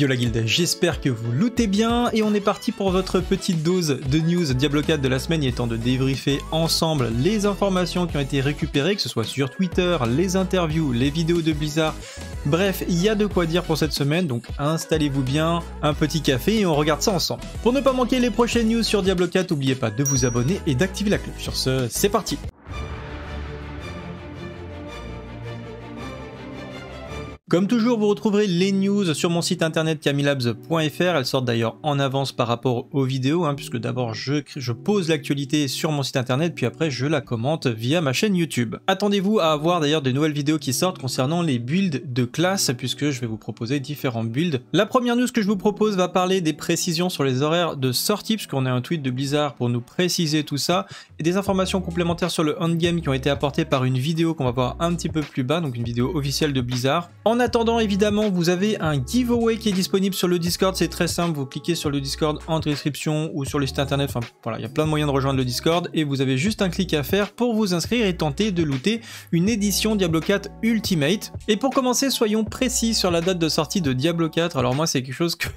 Yo la guilde, j'espère que vous lootez bien et on est parti pour votre petite dose de news Diablo 4 de la semaine. Il est temps de débriefer ensemble les informations qui ont été récupérées, que ce soit sur Twitter, les interviews, les vidéos de Blizzard. Bref, il y a de quoi dire pour cette semaine, donc installez-vous bien, un petit café et on regarde ça ensemble. Pour ne pas manquer les prochaines news sur Diablo 4, n'oubliez pas de vous abonner et d'activer la cloche. Sur ce, c'est parti. Comme toujours, vous retrouverez les news sur mon site internet camilabs.fr. Elles sortent d'ailleurs en avance par rapport aux vidéos, puisque d'abord je pose l'actualité sur mon site internet, puis après je la commente via ma chaîne YouTube. Attendez-vous à avoir d'ailleurs des nouvelles vidéos qui sortent concernant les builds de classe, puisque je vais vous proposer différents builds. La première news que je vous propose va parler des précisions sur les horaires de sortie, puisqu'on a un tweet de Blizzard pour nous préciser tout ça, et des informations complémentaires sur le endgame qui ont été apportées par une vidéo qu'on va voir un petit peu plus bas, donc une vidéo officielle de Blizzard. En attendant, évidemment, vous avez un giveaway qui est disponible sur le Discord. C'est très simple, vous cliquez sur le Discord en description ou sur le site internet. Enfin voilà, il y a plein de moyens de rejoindre le Discord et vous avez juste un clic à faire pour vous inscrire et tenter de looter une édition Diablo 4 Ultimate. Et pour commencer, soyons précis sur la date de sortie de Diablo 4. Alors moi, c'est quelque chose que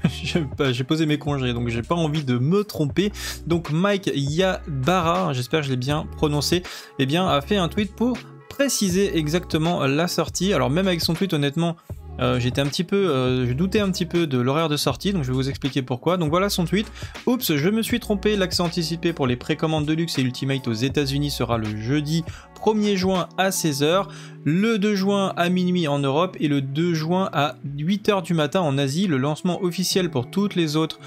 j'ai posé mes congés, donc j'ai pas envie de me tromper. Donc Mike Ybarra, j'espère que je l'ai bien prononcé, eh bien a fait un tweet pour préciser exactement la sortie. Alors même avec son tweet, honnêtement, je doutais un petit peu de l'horaire de sortie, donc je vais vous expliquer pourquoi. Donc voilà son tweet. Oups, je me suis trompé, l'accès anticipé pour les précommandes de luxe et Ultimate aux États-Unis sera le jeudi 1er juin à 16h, le 2 juin à minuit en Europe et le 2 juin à 8h du matin en Asie. Le lancement officiel pour toutes les autres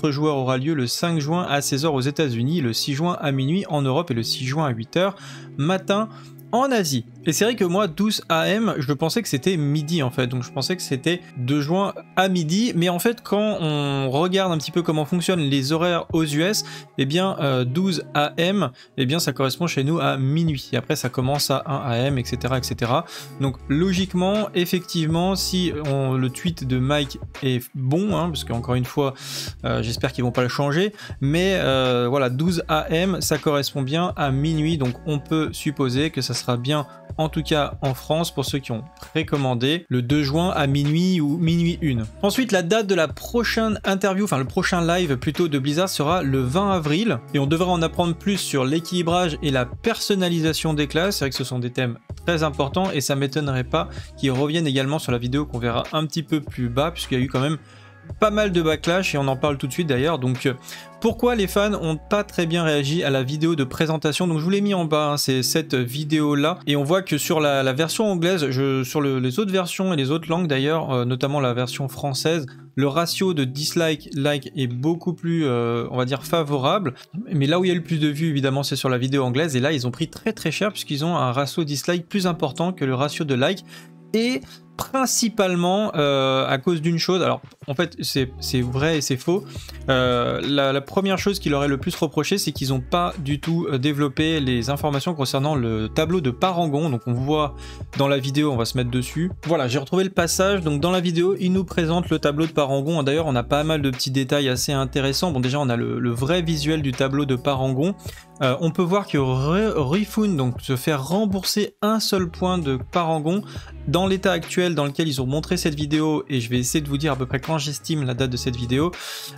joueurs aura lieu le 5 juin à 16h aux États-Unis, le 6 juin à minuit en Europe et le 6 juin à 8h matin en Asie. Et c'est vrai que moi, 12 AM, je pensais que c'était midi en fait, donc je pensais que c'était 2 juin à midi, mais en fait quand on regarde un petit peu comment fonctionnent les horaires aux US, eh bien 12 AM, eh bien ça correspond chez nous à minuit, et après ça commence à 1 AM, etc. etc. Donc logiquement, effectivement, si le tweet de Mike est bon, parce qu'encore une fois, j'espère qu'ils vont pas le changer, mais voilà, 12 AM, ça correspond bien à minuit, donc on peut supposer que ça sera bien, en tout cas en France, pour ceux qui ont précommandé, le 2 juin à minuit ou minuit 1. Ensuite, la date de la prochaine interview, enfin le prochain live plutôt de Blizzard sera le 20 avril, et on devra en apprendre plus sur l'équilibrage et la personnalisation des classes. C'est vrai que ce sont des thèmes très importants, et ça m'étonnerait pas qu'ils reviennent également sur la vidéo qu'on verra un petit peu plus bas, puisqu'il y a eu quand même pas mal de backlash, et on en parle tout de suite d'ailleurs. Donc pourquoi les fans n'ont pas très bien réagi à la vidéo de présentation? Donc je vous l'ai mis en bas, c'est cette vidéo là, et on voit que sur la version anglaise, sur les autres versions et les autres langues d'ailleurs, notamment la version française, le ratio de dislike-like est beaucoup plus, on va dire, favorable. Mais là où il y a le plus de vues, évidemment, c'est sur la vidéo anglaise, et là ils ont pris très très cher puisqu'ils ont un ratio dislike plus important que le ratio de like, et principalement à cause d'une chose. Alors en fait c'est vrai et c'est faux. La première chose qui leur est le plus reproché, c'est qu'ils n'ont pas du tout développé les informations concernant le tableau de Parangon. Donc on voit dans la vidéo, on va se mettre dessus. Voilà, j'ai retrouvé le passage. Donc dans la vidéo, ils nous présentent le tableau de Parangon. D'ailleurs on a pas mal de petits détails assez intéressants. Bon, déjà on a le vrai visuel du tableau de Parangon. On peut voir que Rifun donc se fait rembourser un seul point de Parangon dans l'état actuel dans lequel ils ont montré cette vidéo, et je vais essayer de vous dire à peu près quand j'estime la date de cette vidéo.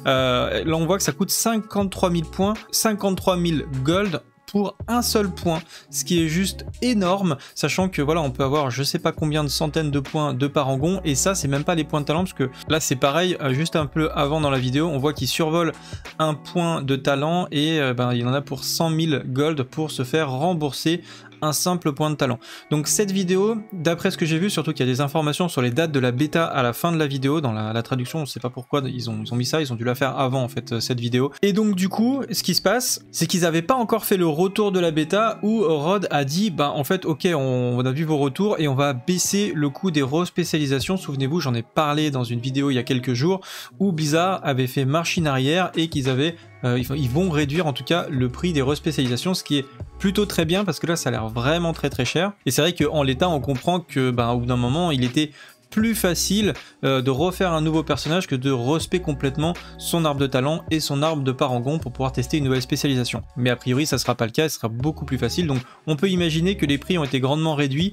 Là on voit que ça coûte 53 000 points, 53 000 gold pour un seul point, ce qui est juste énorme, sachant que voilà, on peut avoir je sais pas combien de centaines de points de Parangon, et ça c'est même pas les points de talent, parce que là c'est pareil, juste un peu avant dans la vidéo, on voit qu'il survole un point de talent, et il en a pour 100 000 gold pour se faire rembourser un simple point de talent. Donc cette vidéo, d'après ce que j'ai vu, surtout qu'il y a des informations sur les dates de la bêta à la fin de la vidéo, dans la traduction, on ne sait pas pourquoi ils ont mis ça, ils ont dû la faire avant en fait cette vidéo. Et donc du coup, ce qui se passe, c'est qu'ils n'avaient pas encore fait le retour de la bêta, où Rod a dit, en fait ok, on a vu vos retours et on va baisser le coût des respécialisations. Souvenez-vous, j'en ai parlé dans une vidéo il y a quelques jours, où Blizzard avait fait machine arrière et qu'ils avaient ils vont réduire en tout cas le prix des respécialisations, ce qui est plutôt très bien, parce que là ça a l'air vraiment très très cher. Et c'est vrai qu'en l'état on comprend que au bout d'un moment il était plus facile de refaire un nouveau personnage que de respect complètement son arbre de talent et son arbre de parangon pour pouvoir tester une nouvelle spécialisation. Mais a priori ça sera pas le cas, ce sera beaucoup plus facile, donc on peut imaginer que les prix ont été grandement réduits,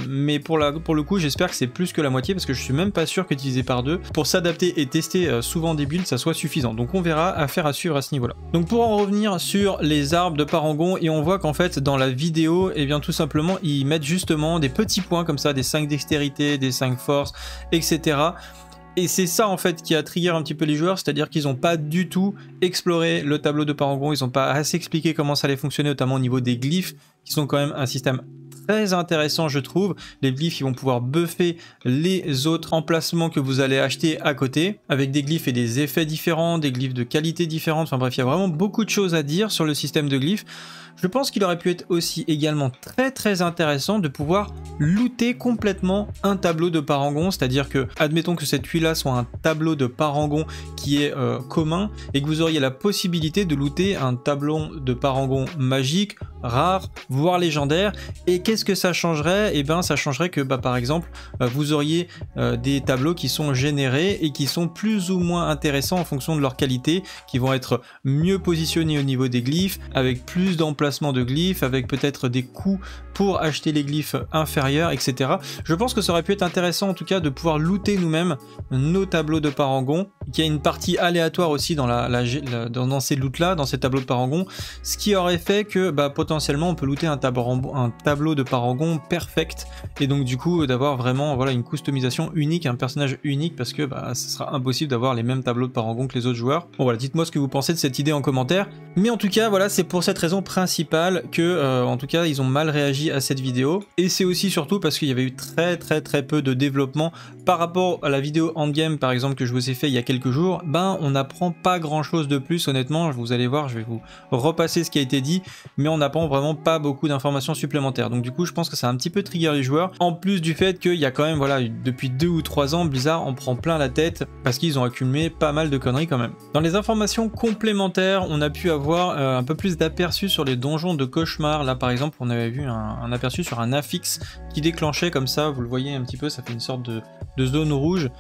mais pour le coup j'espère que c'est plus que la moitié parce que je suis même pas sûr que divisé par 2 pour s'adapter et tester souvent des builds ça soit suffisant, donc on verra, affaire à suivre à ce niveau là. Donc pour en revenir sur les arbres de parangon, et on voit qu'en fait dans la vidéo, et bien tout simplement ils mettent justement des petits points comme ça, des 5 dextérité, des 5 force, etc. Et c'est ça en fait qui a trigger un petit peu les joueurs, c'est-à-dire qu'ils n'ont pas du tout exploré le tableau de parangon, ils n'ont pas assez expliqué comment ça allait fonctionner, notamment au niveau des glyphes, qui sont quand même un système très intéressant je trouve. Les glyphes ils vont pouvoir buffer les autres emplacements que vous allez acheter à côté, avec des glyphes et des effets différents, des glyphes de qualité différente, enfin bref il y a vraiment beaucoup de choses à dire sur le système de glyphes. Je pense qu'il aurait pu être aussi également très intéressant de pouvoir looter complètement un tableau de parangon, c'est-à-dire que, admettons que cette huile là soit un tableau de parangon qui est commun, et que vous auriez la possibilité de looter un tableau de parangon magique, rare, voire légendaire. Et qu'est-ce que ça changerait? Et bien ça changerait que par exemple vous auriez des tableaux qui sont générés et qui sont plus ou moins intéressants en fonction de leur qualité, qui vont être mieux positionnés au niveau des glyphes, avec plus d'emplacements de glyphes, avec peut-être des coûts pour acheter les glyphes inférieurs, etc. Je pense que ça aurait pu être intéressant en tout cas de pouvoir looter nous-mêmes nos tableaux de parangon, qu'il y a une partie aléatoire aussi dans, dans ces loots là, dans ces tableaux de parangon, ce qui aurait fait que potentiellement on peut looter un tableau de parangon perfect, et donc du coup d'avoir vraiment voilà une customisation unique, un personnage unique, parce que ce sera impossible d'avoir les mêmes tableaux de parangon que les autres joueurs. Bon voilà, dites-moi ce que vous pensez de cette idée en commentaire, mais en tout cas voilà, c'est pour cette raison principale que en tout cas ils ont mal réagi à cette vidéo, et c'est aussi surtout parce qu'il y avait eu très peu de développement par rapport à la vidéo endgame par exemple que je vous ai fait il y a quelques jours. On n'apprend pas grand chose de plus honnêtement, vous allez voir, je vais vous repasser ce qui a été dit, mais on n'apprend vraiment pas beaucoup d'informations supplémentaires, donc du coup je pense que ça a un petit peu trigger les joueurs, en plus du fait qu'il y a quand même voilà depuis 2 ou 3 ans Blizzard en prend plein la tête parce qu'ils ont accumulé pas mal de conneries quand même. Dans les informations complémentaires, on a pu avoir un peu plus d'aperçu sur les donjons de cauchemar. Là par exemple on avait vu un aperçu sur un affix qui déclenchait comme ça, vous le voyez un petit peu, ça fait une sorte de zone rouge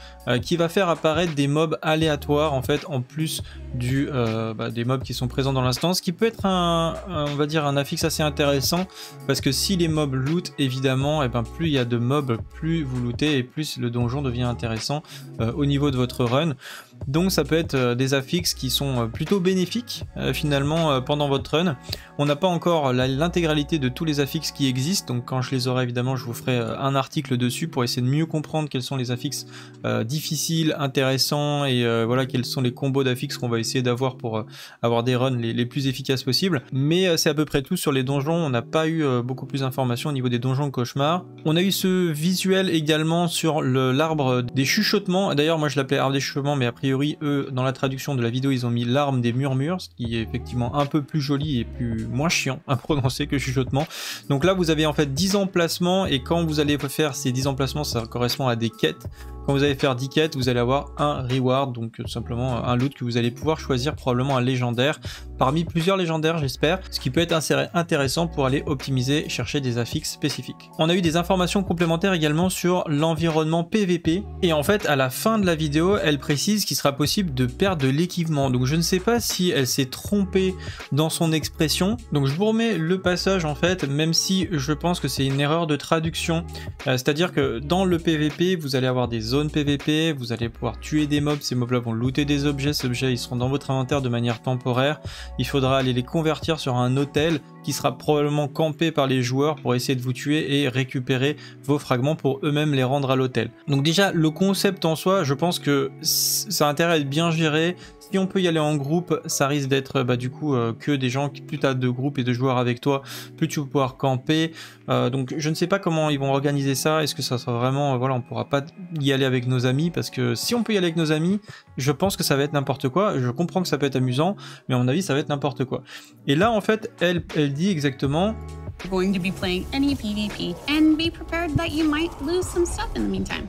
qui va faire apparaître des mobs aléatoires en fait, en plus des mobs qui sont présents dans l'instance, qui peut être on va dire un affix assez intéressant, parce que si les mobs loot évidemment, plus il y a de mobs, plus vous lootez et plus le donjon devient intéressant au niveau de votre run. Donc ça peut être des affixes qui sont plutôt bénéfiques finalement pendant votre run. On n'a pas encore l'intégralité de tous les affixes qui existent, donc quand je les aurai évidemment je vous ferai un article dessus pour essayer de mieux comprendre quels sont les affixes difficiles, intéressants, et voilà quels sont les combos d'affixes qu'on va essayer d'avoir pour avoir des runs les plus efficaces possibles. Mais c'est à peu près tout sur les donjons, on n'a pas eu beaucoup plus d'informations au niveau des donjons de cauchemar. On a eu ce visuel également sur l'arbre des chuchotements, d'ailleurs moi je l'appelais arbre des chuchotements, mais a priori eux dans la traduction de la vidéo ils ont mis l'arbre des murmures, ce qui est effectivement un peu plus joli et moins chiant à prononcer que chuchotement. Donc là vous avez en fait 10 emplacements, et quand vous allez faire ces 10 emplacements ça correspond à des quêtes. Quand vous allez faire 10 quêtes, vous allez avoir un reward, donc tout simplement un loot que vous allez pouvoir choisir, probablement un légendaire, parmi plusieurs légendaires j'espère, ce qui peut être intéressant pour aller optimiser, chercher des affixes spécifiques. On a eu des informations complémentaires également sur l'environnement PVP, et en fait à la fin de la vidéo elle précise qu'il sera possible de perdre de l'équipement, donc je ne sais pas si elle s'est trompée dans son expression, donc je vous remets le passage en fait, même si je pense que c'est une erreur de traduction, c'est-à-dire que dans le PVP vous allez avoir des zones PVP, vous allez pouvoir tuer des mobs, ces mobs là vont looter des objets, ces objets ils seront dans votre inventaire de manière temporaire, il faudra aller les convertir sur un hôtel qui sera probablement campé par les joueurs pour essayer de vous tuer et récupérer vos fragments pour eux-mêmes les rendre à l'hôtel. Donc déjà le concept en soi, je pense que ça a intérêt à être bien géré. Si on peut y aller en groupe, ça risque d'être du coup que des gens, plus tu as de groupes et de joueurs avec toi, plus tu vas pouvoir camper. Donc je ne sais pas comment ils vont organiser ça, est-ce que ça sera vraiment, voilà, on pourra pas y aller avec nos amis, parce que si on peut y aller avec nos amis, je pense que ça va être n'importe quoi. Je comprends que ça peut être amusant, mais à mon avis ça va être n'importe quoi. Et là en fait, elle dit exactement going to be playing any PvP, and be prepared that you might lose some stuff in the meantime.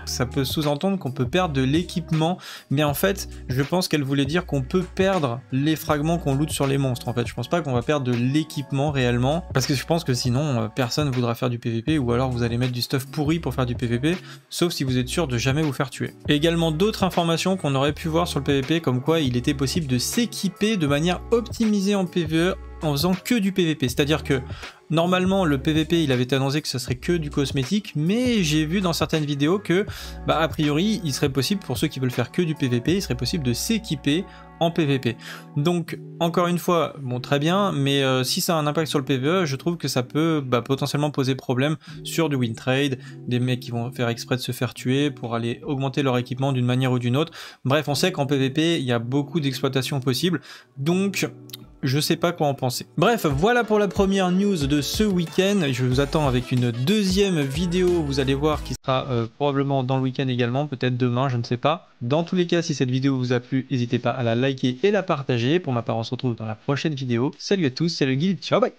Ça peut sous-entendre qu'on peut perdre de l'équipement, mais en fait, je pense qu'elle voulait dire qu'on peut perdre les fragments qu'on loot sur les monstres. En fait, je pense pas qu'on va perdre de l'équipement réellement, parce que je pense que sinon, personne voudra faire du PvP, ou alors vous allez mettre du stuff pourri pour faire du PvP, sauf si vous êtes sûr de jamais vous faire tuer. Et également d'autres informations qu'on aurait pu voir sur le PvP, comme quoi il était possible de s'équiper de manière optimisée en PvE, en faisant que du PvP, c'est-à-dire que normalement le PvP il avait annoncé que ce serait que du cosmétique, mais j'ai vu dans certaines vidéos que a priori il serait possible pour ceux qui veulent faire que du PvP, il serait possible de s'équiper en PvP. Donc encore une fois, bon très bien, mais si ça a un impact sur le PvE, je trouve que ça peut potentiellement poser problème sur du win trade, des mecs qui vont faire exprès de se faire tuer pour aller augmenter leur équipement d'une manière ou d'une autre. Bref, on sait qu'en PvP il y a beaucoup d'exploitations possibles, donc je sais pas quoi en penser. Bref, voilà pour la première news de ce week-end. Je vous attends avec une deuxième vidéo, vous allez voir, qui sera probablement dans le week-end également, peut-être demain, je ne sais pas. Dans tous les cas, si cette vidéo vous a plu, n'hésitez pas à la liker et la partager. Pour ma part, on se retrouve dans la prochaine vidéo. Salut à tous, c'est le Guild, ciao, bye!